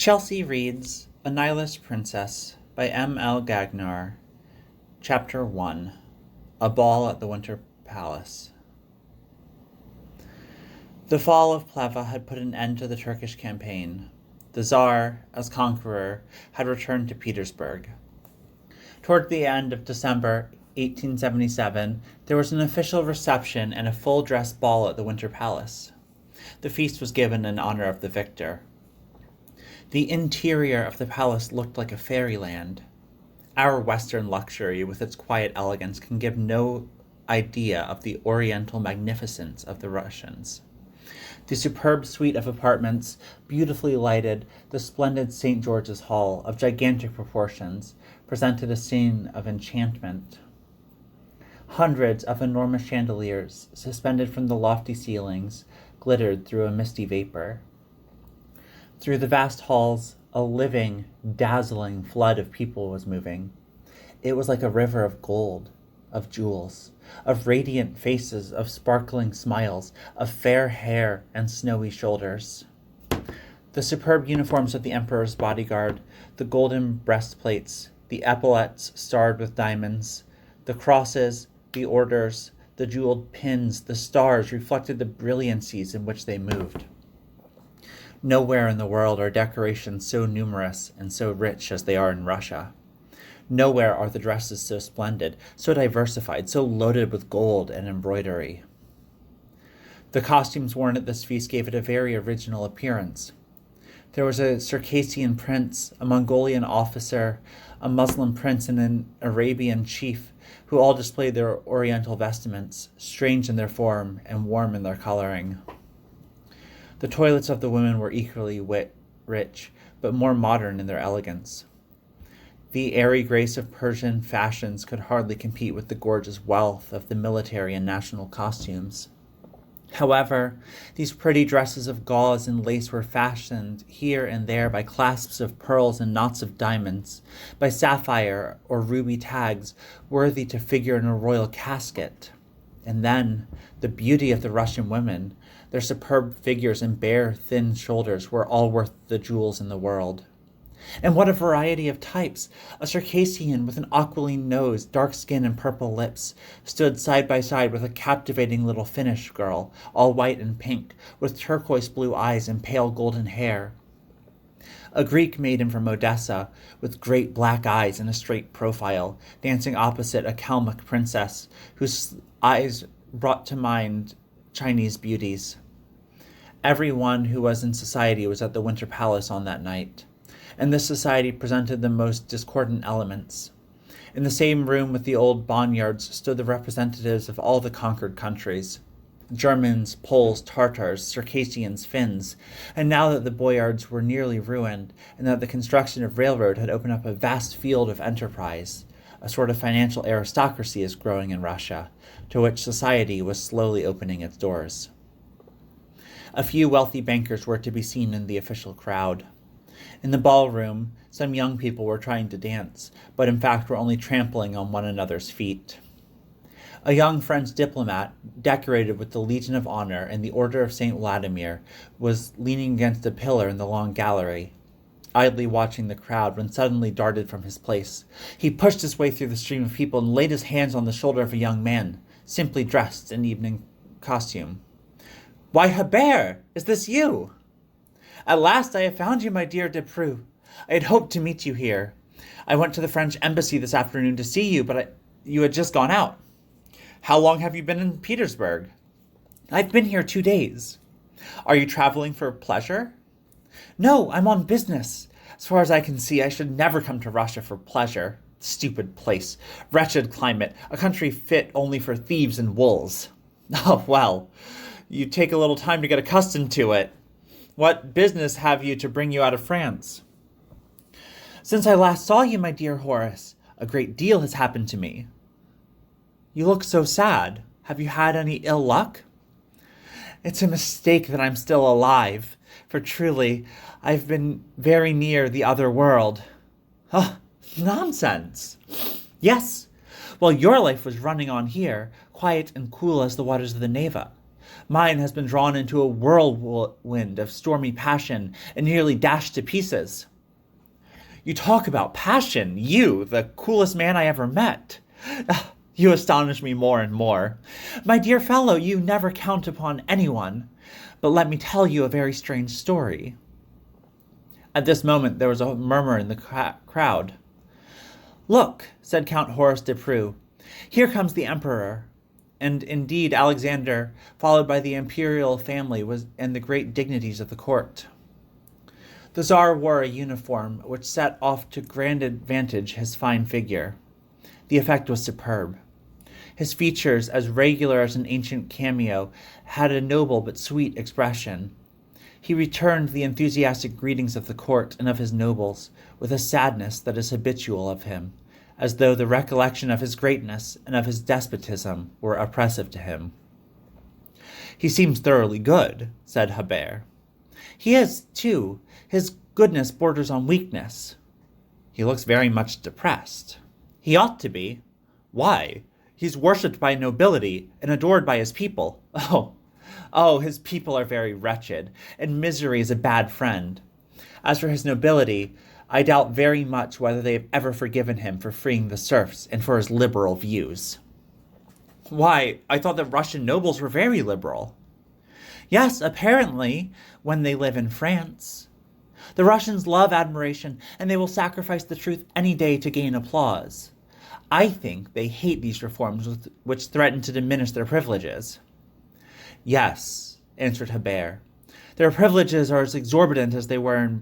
Chelsea reads A Nihilist Princess by M.L. Gagneur, Chapter 1, A Ball at the Winter Palace. The fall of Pleva had put an end to the Turkish campaign. The Tsar, as conqueror, had returned to Petersburg. Toward the end of December 1877, there was an official reception and a full-dress ball at the Winter Palace. The feast was given in honor of the victor. The interior of the palace looked like a fairyland. Our Western luxury, with its quiet elegance, can give no idea of the oriental magnificence of the Russians. The superb suite of apartments, beautifully lighted, the splendid St. George's Hall, of gigantic proportions, presented a scene of enchantment. Hundreds of enormous chandeliers, suspended from the lofty ceilings, glittered through a misty vapor. Through the vast halls, a living, dazzling flood of people was moving. It was like a river of gold, of jewels, of radiant faces, of sparkling smiles, of fair hair and snowy shoulders. The superb uniforms of the emperor's bodyguard, the golden breastplates, the epaulets starred with diamonds, the crosses, the orders, the jeweled pins, the stars reflected the brilliancies in which they moved. Nowhere in the world are decorations so numerous and so rich as they are in Russia. Nowhere are the dresses so splendid, so diversified, so loaded with gold and embroidery. The costumes worn at this feast gave it a very original appearance. There was a Circassian prince, a Mongolian officer, a Muslim prince, and an Arabian chief, who all displayed their oriental vestments, strange in their form and warm in their coloring. The toilets of the women were equally rich, but more modern in their elegance. The airy grace of Persian fashions could hardly compete with the gorgeous wealth of the military and national costumes. However, these pretty dresses of gauze and lace were fashioned here and there by clasps of pearls and knots of diamonds, by sapphire or ruby tags worthy to figure in a royal casket. And then, the beauty of the Russian women, their superb figures and bare, thin shoulders were all worth the jewels in the world. And what a variety of types! A Circassian with an aquiline nose, dark skin, and purple lips stood side by side with a captivating little Finnish girl, all white and pink, with turquoise blue eyes and pale golden hair. A Greek maiden from Odessa, with great black eyes and a straight profile, dancing opposite a Kalmuk princess, whose eyes brought to mind Chinese beauties. Everyone who was in society was at the Winter Palace on that night, and this society presented the most discordant elements. In the same room with the old boneyards stood the representatives of all the conquered countries, Germans, Poles, Tartars, Circassians, Finns, and now that the boyards were nearly ruined, and that the construction of railroad had opened up a vast field of enterprise, a sort of financial aristocracy is growing in Russia, to which society was slowly opening its doors. A few wealthy bankers were to be seen in the official crowd. In the ballroom, some young people were trying to dance, but in fact were only trampling on one another's feet. A young French diplomat, decorated with the Legion of Honor and the Order of St. Vladimir, was leaning against a pillar in the long gallery, idly watching the crowd, when suddenly darted from his place. He pushed his way through the stream of people and laid his hands on the shoulder of a young man, simply dressed in evening costume. "Why, Hebert, is this you? At last I have found you, my dear Depreux. I had hoped to meet you here. I went to the French embassy this afternoon to see you, but you had just gone out. How long have you been in Petersburg?" "I've been here 2 days. "Are you traveling for pleasure?" "No, I'm on business. As far as I can see, I should never come to Russia for pleasure. Stupid place, wretched climate, a country fit only for thieves and wolves." "Oh, well, you take a little time to get accustomed to it. What business have you to bring you out of France?" "Since I last saw you, my dear Horace, a great deal has happened to me." "You look so sad. Have you had any ill luck?" "It's a mistake that I'm still alive, for truly, I've been very near the other world." "Oh, nonsense." "Yes. Well, your life was running on here, quiet and cool as the waters of the Neva. Mine has been drawn into a whirlwind of stormy passion and nearly dashed to pieces. You talk about passion, you, the coolest man I ever met. You astonish me more and more. My dear fellow, you never count upon anyone. But let me tell you a very strange story. At this moment there was a murmur in the crowd. Look, said Count Horace de Preux, here comes the emperor. And indeed Alexander, followed by the imperial family and the great dignities of the court. The Tsar wore a uniform which set off to grand advantage his fine figure. The effect was superb. His features, as regular as an ancient cameo, had a noble but sweet expression. He returned the enthusiastic greetings of the court and of his nobles with a sadness that is habitual of him, as though the recollection of his greatness and of his despotism were oppressive to him. He seems thoroughly good, said Hebert. He is, too. His goodness borders on weakness. He looks very much depressed. He ought to be. Why? He's worshipped by nobility and adored by his people. Oh, his people are very wretched, and misery is a bad friend. As for his nobility, I doubt very much whether they have ever forgiven him for freeing the serfs and for his liberal views. Why, I thought that Russian nobles were very liberal. Yes, apparently, when they live in France. The Russians love admiration, and they will sacrifice the truth any day to gain applause. I think they hate these reforms which threaten to diminish their privileges. Yes, answered Hebert. Their privileges are as exorbitant as they were in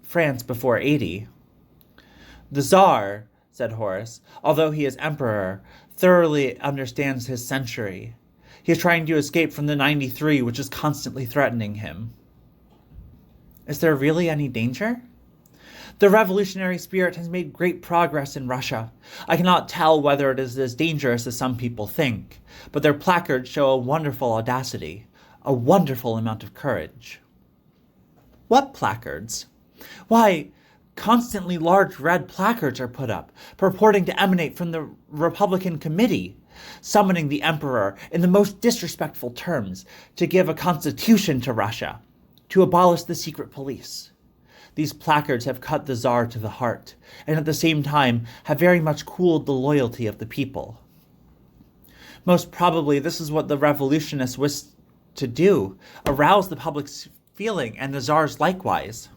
France before '80. The Tsar, said Horace, although he is emperor, thoroughly understands his century. He is trying to escape from the 93 which is constantly threatening him. Is there really any danger? The revolutionary spirit has made great progress in Russia. I cannot tell whether it is as dangerous as some people think, but their placards show a wonderful audacity, a wonderful amount of courage. What placards? Why, constantly large red placards are put up, purporting to emanate from the Republican Committee, summoning the emperor in the most disrespectful terms to give a constitution to Russia, to abolish the secret police. These placards have cut the Tsar to the heart, and at the same time have very much cooled the loyalty of the people. Most probably this is what the revolutionists wish to do, arouse the public's feeling, and the Tsar's likewise.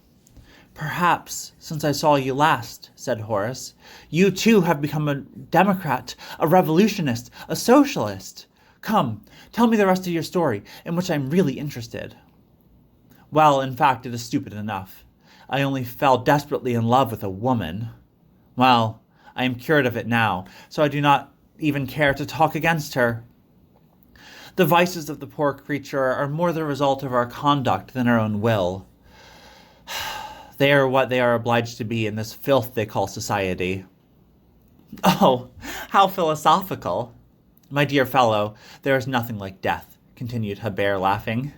Perhaps, since I saw you last, said Horace, you too have become a democrat, a revolutionist, a socialist. Come, tell me the rest of your story, in which I am really interested. Well, in fact, it is stupid enough. I only fell desperately in love with a woman. Well, I am cured of it now, so I do not even care to talk against her. The vices of the poor creature are more the result of our conduct than our own will. They are what they are obliged to be in this filth they call society. Oh, how philosophical! My dear fellow, there is nothing like death, continued Hebert, laughing.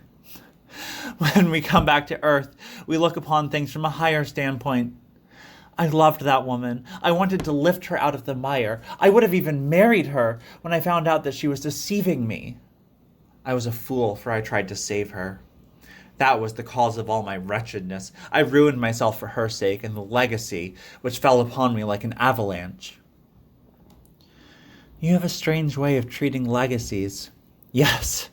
When we come back to earth, we look upon things from a higher standpoint. I loved that woman. I wanted to lift her out of the mire. I would have even married her when I found out that she was deceiving me. I was a fool, for I tried to save her. That was the cause of all my wretchedness. I ruined myself for her sake and the legacy which fell upon me like an avalanche. You have a strange way of treating legacies. Yes,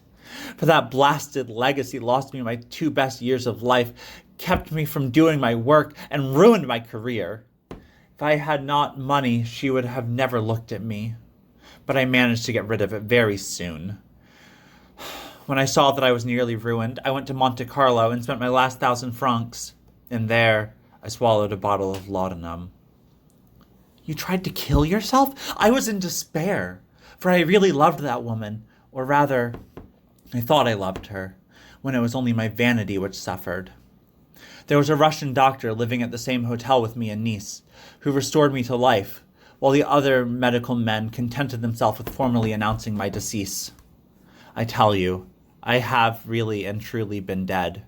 for that blasted legacy lost me my 2 best years of life, kept me from doing my work, and ruined my career. If I had not money, she would have never looked at me. But I managed to get rid of it very soon. When I saw that I was nearly ruined, I went to Monte Carlo and spent my last 1,000 francs. And there, I swallowed a bottle of laudanum. You tried to kill yourself? I was in despair, for I really loved that woman, or rather, I thought I loved her, when it was only my vanity which suffered. There was a Russian doctor living at the same hotel with me in Nice, who restored me to life, while the other medical men contented themselves with formally announcing my decease. I tell you, I have really and truly been dead.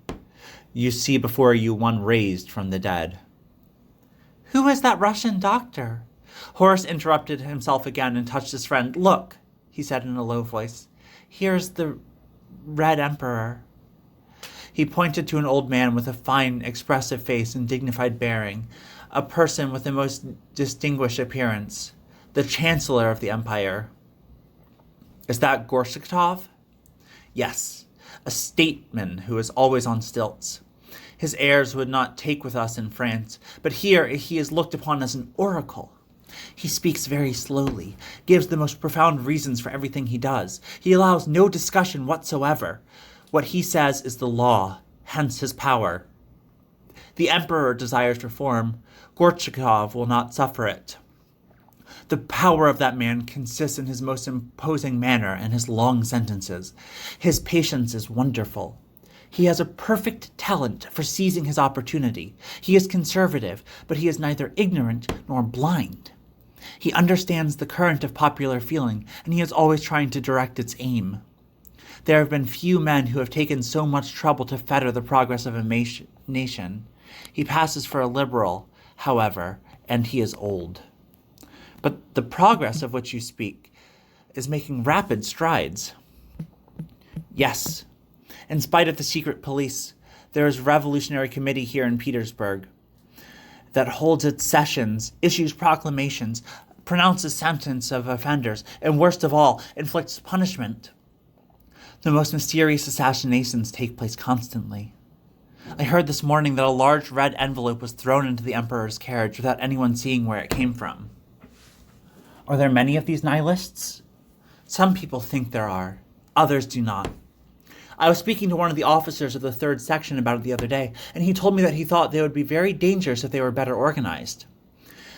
You see before you one raised from the dead. Who is that Russian doctor? Horace interrupted himself again and touched his friend. Look, he said in a low voice, here's the Red Emperor. He pointed to an old man with a fine, expressive face and dignified bearing, a person with the most distinguished appearance, the Chancellor of the Empire. Is that Gorshkov? Yes, a statesman who is always on stilts. His airs would not take with us in France, but here he is looked upon as an oracle. He speaks very slowly, gives the most profound reasons for everything he does. He allows no discussion whatsoever. What he says is the law, hence his power. The emperor desires reform. Gorshkov will not suffer it. The power of that man consists in his most imposing manner and his long sentences. His patience is wonderful. He has a perfect talent for seizing his opportunity. He is conservative, but he is neither ignorant nor blind. He understands the current of popular feeling, and he is always trying to direct its aim. There have been few men who have taken so much trouble to fetter the progress of a nation. He passes for a liberal, however, and he is old. But the progress of which you speak is making rapid strides. Yes. In spite of the secret police, there is a revolutionary committee here in Petersburg that holds its sessions, issues proclamations, pronounces sentence of offenders, and worst of all, inflicts punishment. The most mysterious assassinations take place constantly. I heard this morning that a large red envelope was thrown into the emperor's carriage without anyone seeing where it came from. Are there many of these Nihilists? Some people think there are. Others do not. I was speaking to one of the officers of the 3rd section about it the other day, and he told me that he thought they would be very dangerous if they were better organized.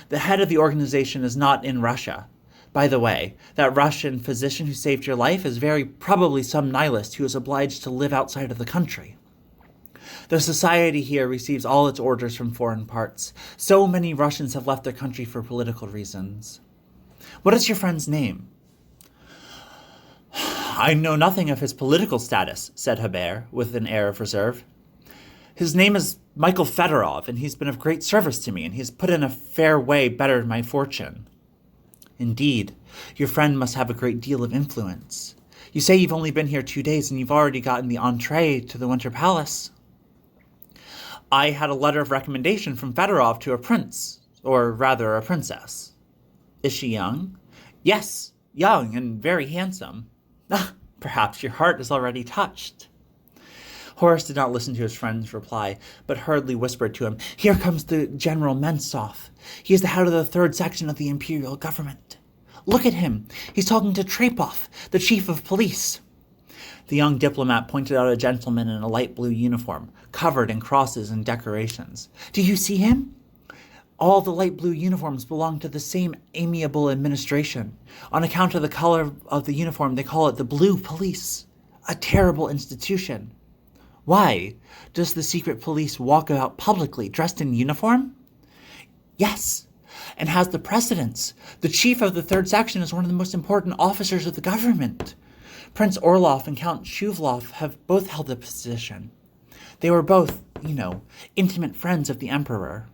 The head of the organization is not in Russia. By the way, that Russian physician who saved your life is very probably some Nihilist who is obliged to live outside of the country. The society here receives all its orders from foreign parts. So many Russians have left their country for political reasons. What is your friend's name? I know nothing of his political status, said Hebert, with an air of reserve. His name is Michael Fedorov, and he's been of great service to me, and he's put in a fair way bettered my fortune. Indeed, your friend must have a great deal of influence. You say you've only been here 2 days, and you've already gotten the entree to the Winter Palace. I had a letter of recommendation from Fedorov to a prince, or rather a princess. Is she young? Yes, young and very handsome. Ah, perhaps your heart is already touched. Horace did not listen to his friend's reply, but hurriedly whispered to him, Here comes the General Mensov. He is the head of the 3rd section of the imperial government. Look at him. He's talking to Trepov, the chief of police. The young diplomat pointed out a gentleman in a light blue uniform, covered in crosses and decorations. Do you see him? All the light blue uniforms belong to the same amiable administration. On account of the color of the uniform, they call it the Blue Police, a terrible institution. Why? Does the secret police walk about publicly dressed in uniform? Yes, and has the precedence. The chief of the 3rd section is one of the most important officers of the government. Prince Orlov and Count Shuvlov have both held the position. They were both, intimate friends of the emperor.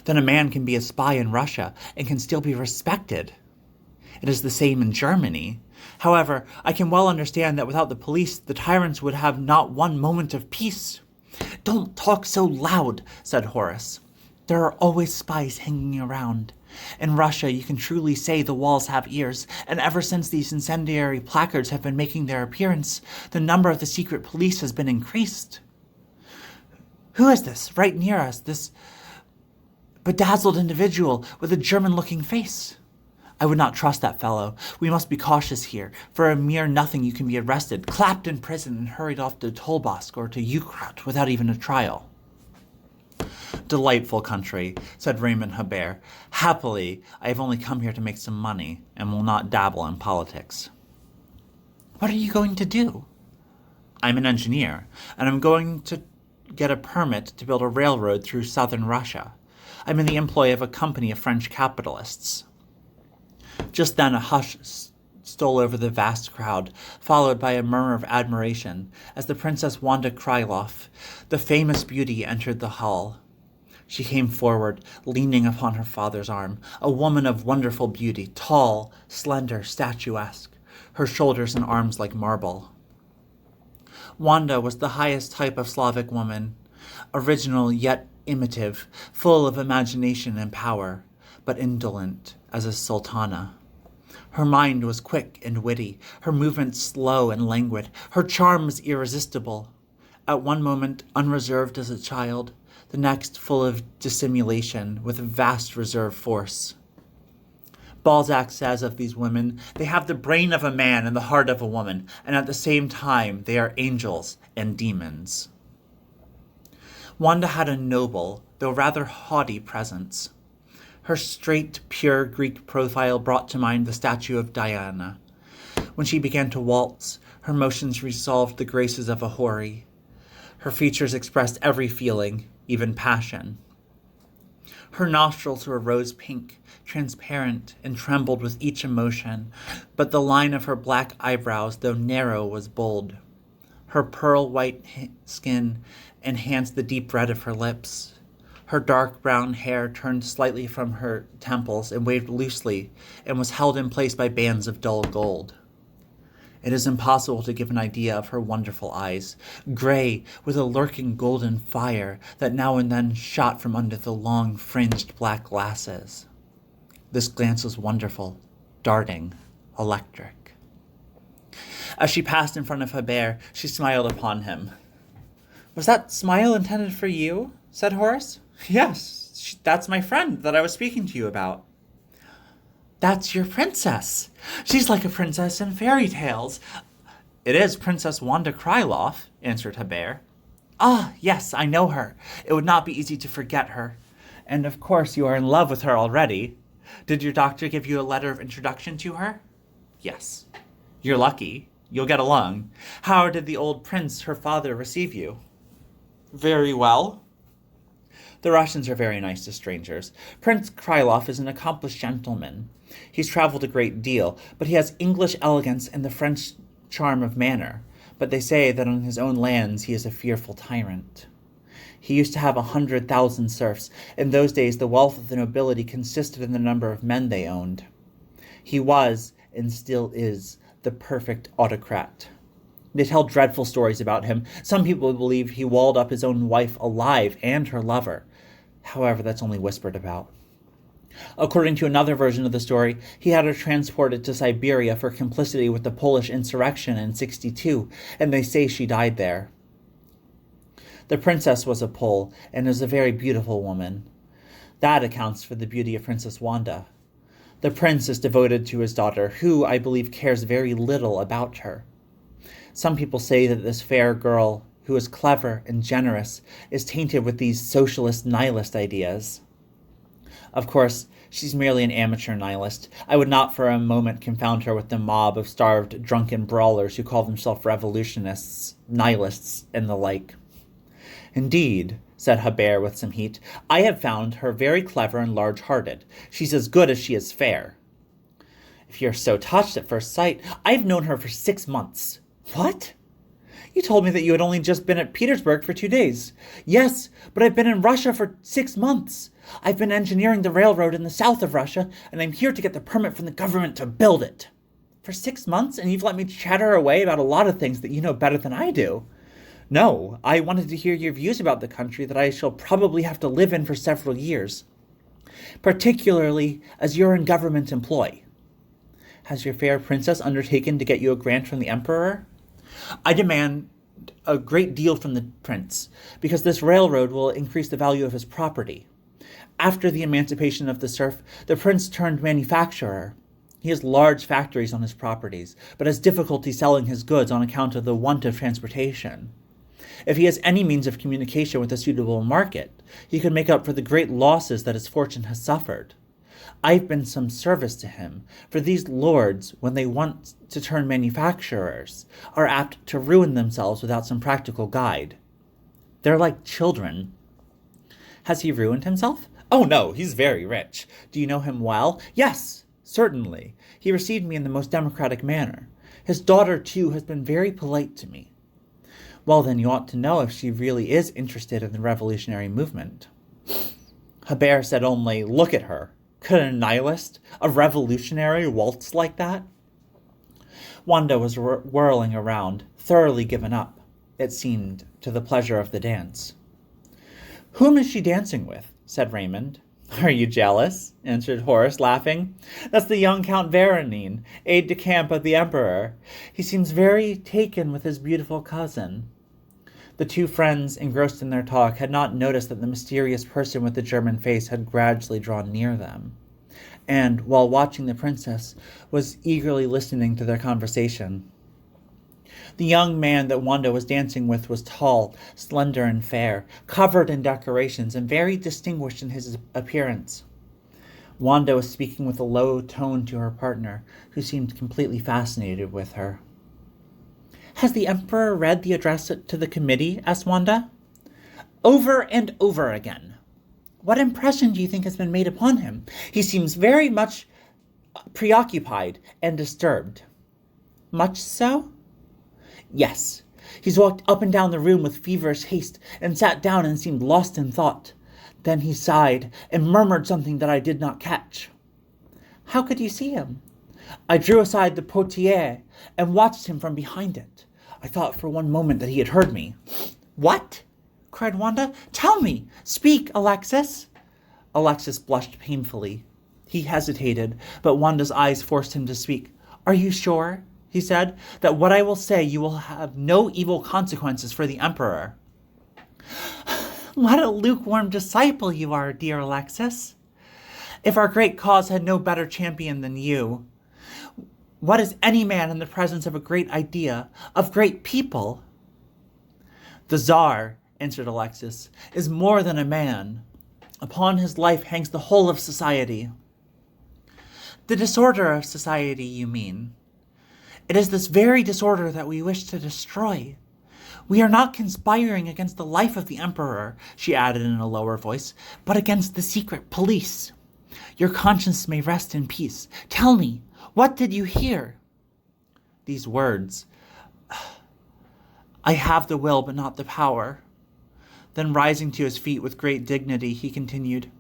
Then a man can be a spy in Russia and can still be respected. It is the same in Germany. However, I can well understand that without the police, the tyrants would have not one moment of peace. Don't talk so loud, said Horace. There are always spies hanging around. In Russia, you can truly say the walls have ears, and ever since these incendiary placards have been making their appearance, the number of the secret police has been increased. Who is this, right near us, this bedazzled individual with a German-looking face? I would not trust that fellow. We must be cautious here. For a mere nothing you can be arrested, clapped in prison, and hurried off to Tolbosk or to Ukraine without even a trial. Delightful country, said Raymond Hebert. Happily, I have only come here to make some money, and will not dabble in politics. What are you going to do? I'm an engineer, and I'm going to get a permit to build a railroad through southern Russia. I'm in the employ of a company of French capitalists. Just then a hush stole over the vast crowd, followed by a murmur of admiration, as the Princess Wanda Krylov, the famous beauty, entered the hall. She came forward, leaning upon her father's arm, a woman of wonderful beauty, tall, slender, statuesque, her shoulders and arms like marble. Wanda was the highest type of Slavic woman, original yet imitative, full of imagination and power, but indolent as a sultana. Her mind was quick and witty, her movements slow and languid, her charm was irresistible. At one moment unreserved as a child, the next full of dissimulation with a vast reserve force. Balzac says of these women, they have the brain of a man and the heart of a woman, and at the same time they are angels and demons. Wanda had a noble, though rather haughty presence. Her straight, pure Greek profile brought to mind the statue of Diana. When she began to waltz, her motions resolved the graces of a houri. Her features expressed every feeling, even passion. Her nostrils were rose pink, transparent, and trembled with each emotion, but the line of her black eyebrows, though narrow, was bold. Her pearl-white skin enhanced the deep red of her lips. Her dark brown hair turned slightly from her temples and waved loosely, and was held in place by bands of dull gold. It is impossible to give an idea of her wonderful eyes, gray with a lurking golden fire that now and then shot from under the long fringed black glasses. This glance was wonderful, darting, electric. As she passed in front of Hebert, she smiled upon him. "Was that smile intended for you?" said Horace. "Yes, that's my friend that I was speaking to you about." "That's your princess. She's like a princess in fairy tales." "It is Princess Wanda Krylov," answered Hebert. "Ah, yes, I know her. It would not be easy to forget her. And of course you are in love with her already. Did your doctor give you a letter of introduction to her?" "Yes." "You're lucky. You'll get along. How did the old prince, her father, receive you?" "Very well." The Russians are very nice to strangers. Prince Krylov is an accomplished gentleman. He's traveled a great deal, but he has English elegance and the French charm of manner. But they say that on his own lands he is a fearful tyrant. He used to have 100,000 serfs. In those days the wealth of the nobility consisted in the number of men they owned. He was, and still is, the perfect autocrat. They tell dreadful stories about him. Some people believe he walled up his own wife alive and her lover. However, that's only whispered about. According to another version of the story, he had her transported to Siberia for complicity with the Polish insurrection in 1962, and they say she died there. The princess was a Pole, and is a very beautiful woman. That accounts for the beauty of Princess Wanda. The prince is devoted to his daughter, who, I believe, cares very little about her. Some people say that this fair girl, who is clever and generous, is tainted with these socialist nihilist ideas. Of course, she's merely an amateur nihilist. I would not for a moment confound her with the mob of starved, drunken brawlers who call themselves revolutionists, nihilists, and the like. "Indeed," said Hebert with some heat, "I have found her very clever and large-hearted. She's as good as she is fair." "If you're so touched at first sight, I've known her for 6 months." "What? You told me that you had only just been at Petersburg for 2 days." "Yes, but I've been in Russia for 6 months. I've been engineering the railroad in the south of Russia, and I'm here to get the permit from the government to build it." "For 6 months, and you've let me chatter away about a lot of things that you know better than I do." "No, I wanted to hear your views about the country that I shall probably have to live in for several years, particularly as you're in government employ." "Has your fair princess undertaken to get you a grant from the emperor?" "I demand a great deal from the prince, because this railroad will increase the value of his property. After the emancipation of the serf, the prince turned manufacturer. He has large factories on his properties, but has difficulty selling his goods on account of the want of transportation. If he has any means of communication with a suitable market, he could make up for the great losses that his fortune has suffered. I've been some service to him, for these lords, when they want to turn manufacturers, are apt to ruin themselves without some practical guide. They're like children." "Has he ruined himself?" "Oh, no, he's very rich. Do you know him well?" "Yes, certainly. He received me in the most democratic manner. His daughter, too, has been very polite to me." "Well, then you ought to know if she really is interested in the revolutionary movement." Hebert said only, "Look at her. Could a nihilist, a revolutionary, waltz like that?" Wanda was whirling around, thoroughly given up. it seemed, to the pleasure of the dance. "Whom is she dancing with?" said Raymond. "Are you jealous?" answered Horace, laughing. "That's the young Count Veronine, aide-de-camp of the Emperor. He seems very taken with his beautiful cousin." The two friends, engrossed in their talk, had not noticed that the mysterious person with the German face had gradually drawn near them, and, while watching the princess, was eagerly listening to their conversation. The young man that Wanda was dancing with was tall, slender, and fair, covered in decorations, and very distinguished in his appearance. Wanda was speaking with a low tone to her partner, who seemed completely fascinated with her. "Has the Emperor read the address to the committee?" asked Wanda. "Over and over again." "What impression do you think has been made upon him? He seems very much preoccupied and disturbed." "Much so?" "Yes. He's walked up and down the room with feverish haste, and sat down and seemed lost in thought. Then he sighed, and murmured something that I did not catch." "How could you see him?" "I drew aside the portiere, and watched him from behind it. I thought for one moment that he had heard me." "What?" cried Wanda. "Tell me! Speak, Alexis!" Alexis blushed painfully. He hesitated, but Wanda's eyes forced him to speak. "Are you sure," he said, "that what I will say you will have no evil consequences for the Emperor?" "What a lukewarm disciple you are, dear Alexis. If our great cause had no better champion than you, what is any man in the presence of a great idea, of great people?" "The Tsar," answered Alexis, "is more than a man. Upon his life hangs the whole of society." "The disorder of society, you mean? It is this very disorder that we wish to destroy. We are not conspiring against the life of the Emperor," she added in a lower voice, "but against the secret police. Your conscience may rest in peace. Tell me, what did you hear?" These words, "I have the will but not the power." Then, rising to his feet with great dignity, he continued,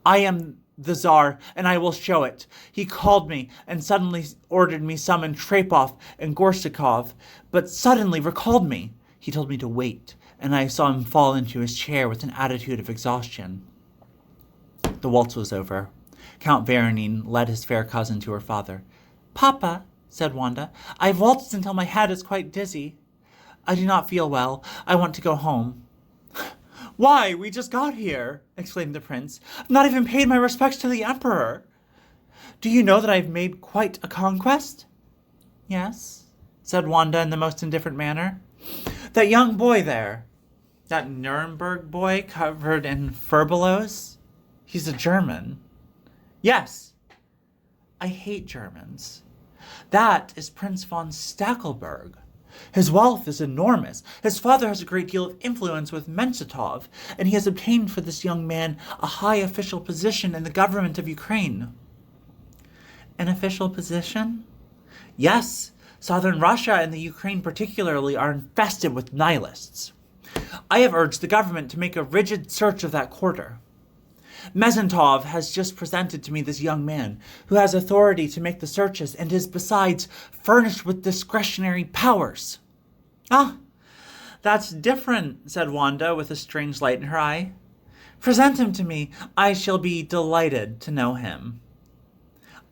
"I am the Tsar, and I will show it. He called me and suddenly ordered me summon Trepov and Gorshakov, but suddenly recalled me. He told me to wait, and I saw him fall into his chair with an attitude of exhaustion." The waltz was over. Count Veronine led his fair cousin to her father. "Papa," said Wanda, "I have waltzed until my head is quite dizzy. I do not feel well. I want to go home." "Why, we just got here," exclaimed the prince. "I've not even paid my respects to the Emperor. Do you know that I've made quite a conquest?" "Yes," said Wanda in the most indifferent manner. "That young boy there, that Nuremberg boy covered in furbelows, he's a German." "Yes." "I hate Germans. That is Prince von Stackelberg. His wealth is enormous. His father has a great deal of influence with Menshikov, and he has obtained for this young man a high official position in the government of Ukraine." "An official position?" "Yes. Southern Russia and the Ukraine particularly are infested with Nihilists. I have urged the government to make a rigid search of that quarter. Mezentov has just presented to me this young man, who has authority to make the searches and is, besides, furnished with discretionary powers." "Ah, that's different," said Wanda, with a strange light in her eye. "Present him to me. I shall be delighted to know him.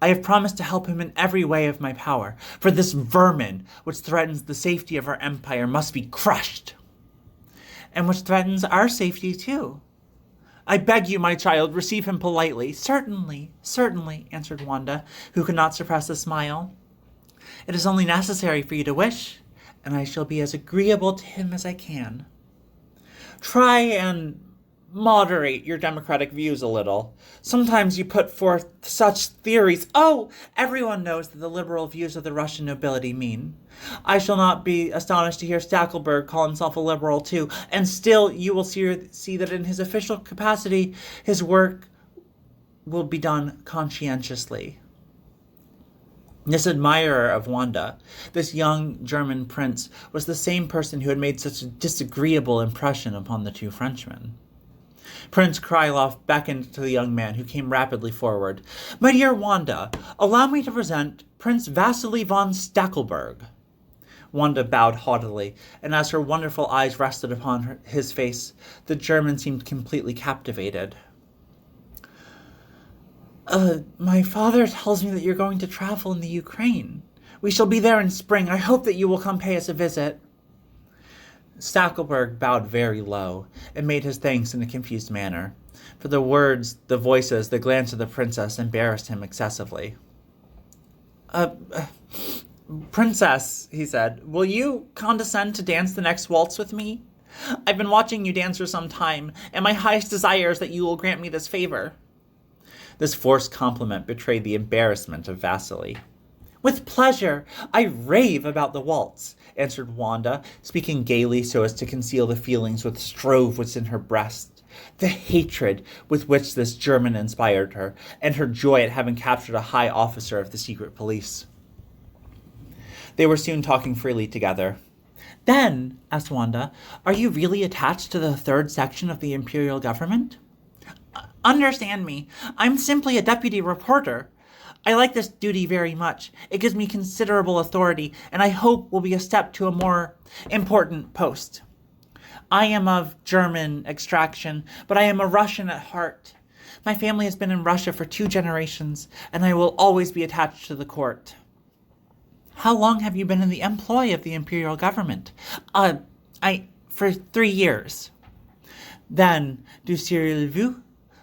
I have promised to help him in every way of my power, for this vermin, which threatens the safety of our empire, must be crushed." "And which threatens our safety, too." "I beg you, my child, receive him politely." "Certainly, certainly," answered Wanda, who could not suppress a smile. "It is only necessary for you to wish, and I shall be as agreeable to him as I can." "Try and moderate your democratic views a little. Sometimes you put forth such theories." "Oh, everyone knows that the liberal views of the Russian nobility mean. I shall not be astonished to hear Stackelberg call himself a liberal too, and still you will see that in his official capacity his work will be done conscientiously." This admirer of Wanda, this young German prince, was the same person who had made such a disagreeable impression upon the two Frenchmen. Prince Krylov beckoned to the young man, who came rapidly forward. "My dear Wanda, allow me to present Prince Vasily von Stackelberg." Wanda bowed haughtily, and as her wonderful eyes rested upon his face, the German seemed completely captivated. My father tells me that you're going to travel in the Ukraine. We shall be there in spring. I hope that you will come pay us a visit. Stackelberg bowed very low, and made his thanks in a confused manner, for the words, the voices, the glance of the princess embarrassed him excessively. Princess, he said, will you condescend to dance the next waltz with me? I've been watching you dance for some time, and my highest desire is that you will grant me this favor. This forced compliment betrayed the embarrassment of Vasily. With pleasure. I rave about the waltz, answered Wanda, speaking gaily so as to conceal the feelings which strove within her breast, the hatred with which this German inspired her, and her joy at having captured a high officer of the secret police. They were soon talking freely together. Then, asked Wanda, are you really attached to the third section of the imperial government? Understand me. I'm simply a deputy reporter. I like this duty very much. It gives me considerable authority, and I hope will be a step to a more important post. I am of German extraction, but I am a Russian at heart. My family has been in Russia for 2 generations, and I will always be attached to the court. How long have you been in the employ of the imperial government? For 3 years. Then, désirez-vous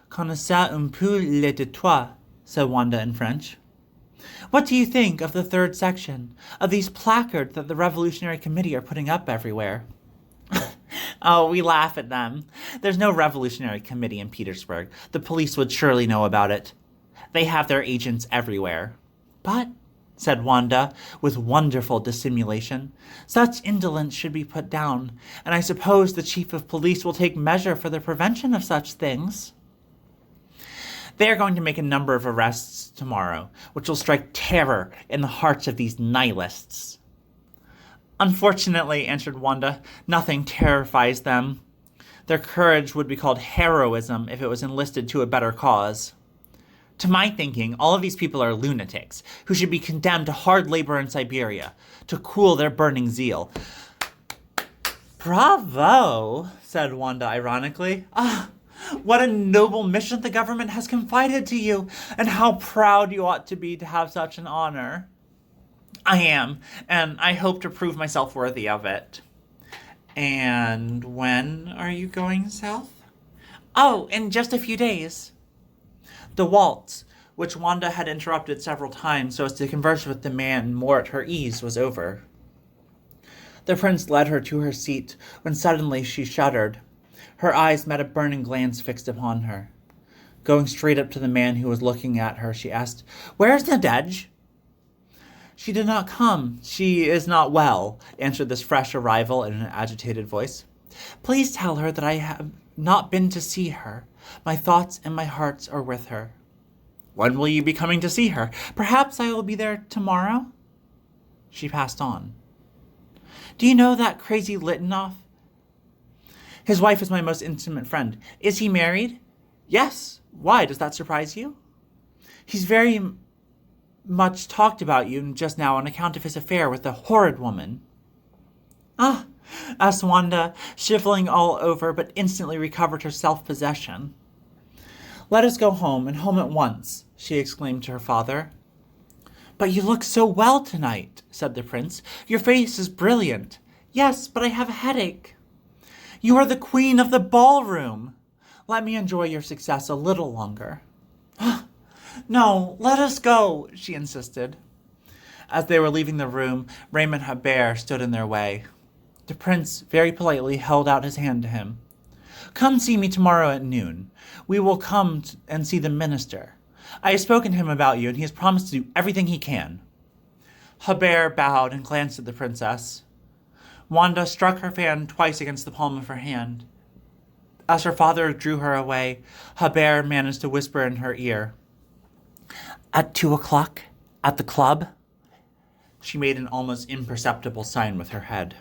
connaître un peu les détails? Said Wanda in French. What do you think of the third section, of these placards that the Revolutionary Committee are putting up everywhere? Oh, we laugh at them. There's no Revolutionary Committee in Petersburg. The police would surely know about it. They have their agents everywhere. But, said Wanda, with wonderful dissimulation, such indolence should be put down, and I suppose the chief of police will take measure for the prevention of such things. They are going to make a number of arrests tomorrow, which will strike terror in the hearts of these Nihilists. Unfortunately, answered Wanda, nothing terrifies them. Their courage would be called heroism if it was enlisted to a better cause. To my thinking, all of these people are lunatics, who should be condemned to hard labor in Siberia, to cool their burning zeal. Bravo, said Wanda ironically. What a noble mission the government has confided to you, and how proud you ought to be to have such an honor. I am, and I hope to prove myself worthy of it. And when are you going south? Oh, in just a few days. The waltz, which Wanda had interrupted several times so as to converse with the man more at her ease, was over. The prince led her to her seat, when suddenly she shuddered. Her eyes met a burning glance fixed upon her. Going straight up to the man who was looking at her, she asked, "Where is Nadege?" "She did not come. She is not well," answered this fresh arrival in an agitated voice. "Please tell her that I have not been to see her. My thoughts and my hearts are with her." "When will you be coming to see her?" "Perhaps I will be there tomorrow." She passed on. "Do you know that crazy Litvinov?" "His wife is my most intimate friend." "Is he married?" "Yes. Why, does that surprise you?" "He's very much talked about you just now on account of his affair with the horrid woman." "Ah," asked Wanda, shivering all over, but instantly recovered her self-possession. "Let us go home, and home at once," she exclaimed to her father. "But you look so well tonight," said the prince. "Your face is brilliant." "Yes, but I have a headache." "You are the queen of the ballroom. Let me enjoy your success a little longer." "No, let us go," she insisted. As they were leaving the room, Raymond Habert stood in their way. The prince very politely held out his hand to him. "Come see me tomorrow at noon. We will come and see the minister. I have spoken to him about you, and he has promised to do everything he can." Habert bowed and glanced at the princess. Wanda struck her fan twice against the palm of her hand. As her father drew her away, Habert managed to whisper in her ear, "At 2:00 at the club?" She made an almost imperceptible sign with her head.